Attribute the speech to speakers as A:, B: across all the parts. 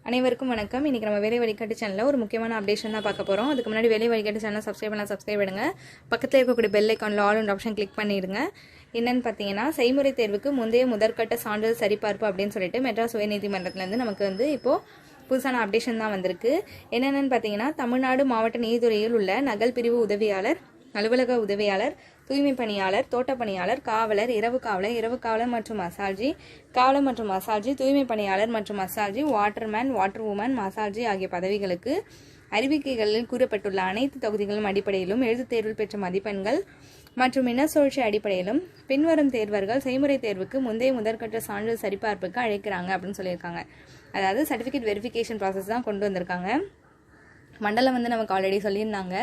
A: அனைவருக்கும் வணக்கம். இன்னைக்கு நம்ம வேலை வழிகாட்டு சேனலில் ஒரு முக்கியமான அப்டேஷன் தான் பார்க்க போகிறோம். அதுக்கு முன்னாடி வேலை வழிகாட்டு சேனலை சப்ஸ்கிரைப் பண்ணுங்க. பக்கத்தில் இருக்கக்கூடிய பெல் ஐக்கானில் ஆல் அண்ட் ஆப்ஷன் கிளிக் பண்ணிடுங்க. என்னன்னு பார்த்தீங்கன்னா, செய்முறை தேர்வுக்கு முந்தைய முதற்கட்ட சான்றிதழ் சரிபார்ப்பு அப்படின்னு சொல்லிட்டு மெட்ராஸ் உயர்நீதிமன்றத்துலேருந்து நமக்கு இப்போது புதுசான அப்டேஷன் தான் வந்திருக்கு. என்னென்னு பார்த்தீங்கன்னா, தமிழ்நாடு மாவட்ட நீதித்துறையில் உள்ள நகல் பிரிவு உதவியாளர், அலுவலக உதவியாளர், தூய்மை பணியாளர், தோட்டப்பணியாளர், காவலர், இரவு காவலர் மற்றும் மசால்ஜி, காவலர் மற்றும் மசால்ஜி, தூய்மை பணியாளர் மற்றும் மசால்ஜி, வாட்டர்மேன், வாட்டர் உமன், மசால்ஜி ஆகிய பதவிகளுக்கு அறிவிக்கைகளில் கூறப்பட்டுள்ள அனைத்து தொகுதிகளும் அடிப்படையிலும் எழுத்துத் தேர்வில் பெற்ற மதிப்பெண்கள் மற்றும் இனச்சுழற்சி அடிப்படையிலும் பின்வரும் தேர்வர்கள் செய்முறை தேர்வுக்கு முந்தைய முதற்கட்ட சான்றிதழ் சரிபார்ப்புக்கு அழைக்கிறாங்க அப்படின்னு சொல்லியிருக்காங்க. அதாவது சர்டிஃபிகேட் வெரிஃபிகேஷன் ப்ராசஸ் தான் கொண்டு வந்திருக்காங்க. மண்டலம் நமக்கு ஆல்ரெடி சொல்லியிருந்தாங்க.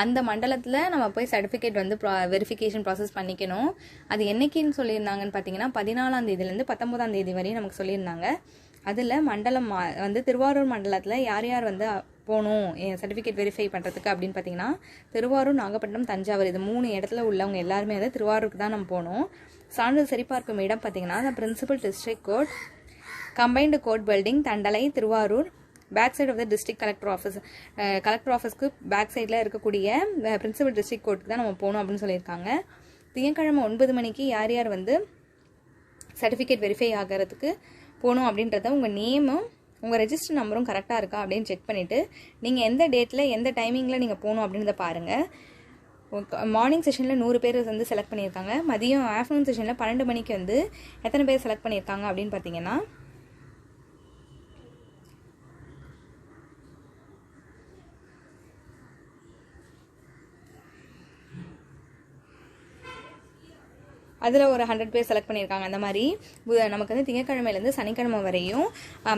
A: அந்த மண்டலத்தில் நம்ம போய் சர்டிஃபிகேட் வெரிஃபிகேஷன் ப்ராசஸ் பண்ணிக்கணும். அது என்னைக்குன்னு சொல்லியிருந்தாங்கன்னு பார்த்தீங்கன்னா, 14ஆம் தேதியிலேருந்து 19ஆம் தேதி வரையும் நமக்கு சொல்லியிருந்தாங்க. அதில் மண்டலம் திருவாரூர் மண்டலத்தில் யார் யார் போகணும் சர்டிஃபிகேட் வெரிஃபை பண்ணுறதுக்கு அப்படின்னு பார்த்தீங்கன்னா, திருவாரூர், நாகப்பட்டினம், தஞ்சாவூர் இது 3 இடத்துல உள்ளவங்க எல்லாருமே திருவாரூருக்கு தான் நம்ம போகணும். சான்றிதழ் சரிபார்க்கும் இடம் பார்த்தீங்கன்னா, principal district court, combined court building, Thandalai, Thiruvarur, back side of the district collector ஆஃபீஸ்க்கு பேக் சைடில் இருக்கக்கூடிய பிரின்சிபல் டிஸ்ட்ரிக்ட் கோர்ட்டுக்கு தான் நம்ம போகணும் அப்படின்னு சொல்லியிருக்காங்க. திங்கட்கிழமை 9 மணிக்கு யார் யார் சர்டிஃபிகேட் வெரிஃபை ஆகிறதுக்கு போகணும் அப்படின்றத உங்கள் நேமும் உங்கள் ரெஜிஸ்டர் நம்பரும் கரெக்டாக இருக்கா அப்படின்னு செக் பண்ணிவிட்டு, நீங்கள் எந்த டேட்டில் எந்த டைமிங்கில் நீங்கள் போகணும் அப்படின்றத பாருங்கள். மார்னிங் செஷனில் 100 பேர் செலக்ட் பண்ணியிருக்காங்க. மதியம் ஆஃப்டர்நூன் செஷனில் 12 மணிக்கு எத்தனை பேர் செலக்ட் பண்ணியிருக்காங்க அப்படின்னு பார்த்தீங்கன்னா, அதில் ஒரு 100 பேர் செலக்ட் பண்ணியிருக்காங்க. அந்த மாதிரி நமக்கு திங்கட்கிழமையிலேருந்து சனிக்கிழமை வரையும்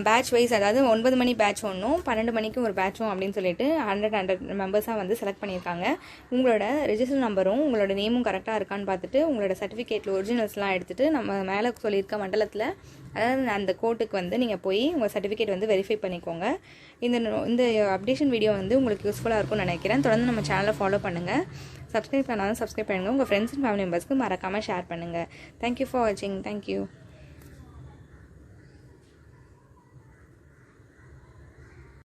A: பேட்ச் வைஸ், அதாவது 9 மணி பேட்ச் ஒன்றும் 12 மணிக்கு ஒரு பேட்சும் அப்படின்னு சொல்லிட்டு 100 மெம்பர்ஸாக செலக்ட் பண்ணியிருக்காங்க. உங்களோட ரெஜிஸ்டர் நம்பரும் உங்களோட நேமும் கரெக்டாக இருக்கான்னு பார்த்துட்டு உங்களோட சர்டிஃபிகேட்டில் ஒரிஜினல்ஸ்லாம் எடுத்துகிட்டு நம்ம மேலே சொல்லியிருக்க மண்டலத்தில், அதாவது அந்த கோர்ட்டுக்கு நீங்கள் போய் உங்கள் சர்டிஃபிகேட் வெரிஃபை பண்ணிக்கோங்க. இந்த அப்டேஷன் வீடியோ உங்களுக்கு யூஸ்ஃபுல்லாக இருக்கும்னு நினைக்கிறேன். தொடர்ந்து நம்ம சேனலை ஃபாலோ பண்ணுங்கள். சப்ஸ்கிரைப் பண்ணாலும் சப்ஸ்கிரைப் பண்ணுங்கள். உங்கள் ஃப்ரெண்ட்ஸ் அண்ட் ஃபேமிலி மெம்பர்ஸ்க்கு மறக்காமல் ஷேர் பண்ணுங்கள். தேங்க்யூ ஃபார் வாட்சிங். தேங்க்யூ.